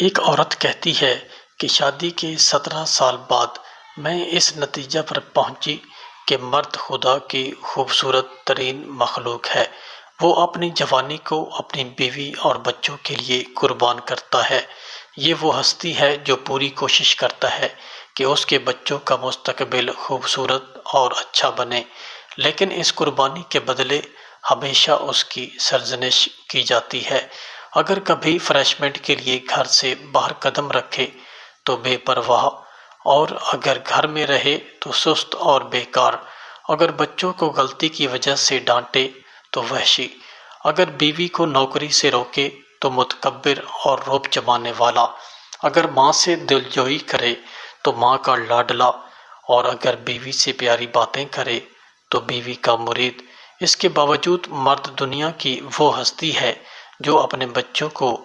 ایک عورت کہتی ہے کہ شادی کے 17 سال بعد میں اس نتیجہ پر پہنچی کہ مرد خدا کی خوبصورت ترین مخلوق ہے۔ وہ اپنی جوانی کو اپنی بیوی اور بچوں کے لیے قربان کرتا ہے۔ یہ وہ ہستی ہے جو پوری کوشش کرتا ہے کہ اس کے بچوں کا مستقبل خوبصورت اور اچھا بنے، لیکن اس قربانی کے بدلے ہمیشہ اس کی سرزنش کی جاتی ہے۔ اگر کبھی فریشمنٹ کے لیے گھر سے باہر قدم رکھے تو بے پرواہ، اور اگر گھر میں رہے تو سست اور بیکار۔ اگر بچوں کو غلطی کی وجہ سے ڈانٹے تو وحشی۔ اگر بیوی کو نوکری سے روکے تو متکبر اور رعب جمانے والا۔ اگر ماں سے دلجوئی کرے تو ماں کا لاڈلا، اور اگر بیوی سے پیاری باتیں کرے تو بیوی کا مرید۔ اس کے باوجود مرد دنیا کی وہ ہستی ہے جو اپنے بچوں کو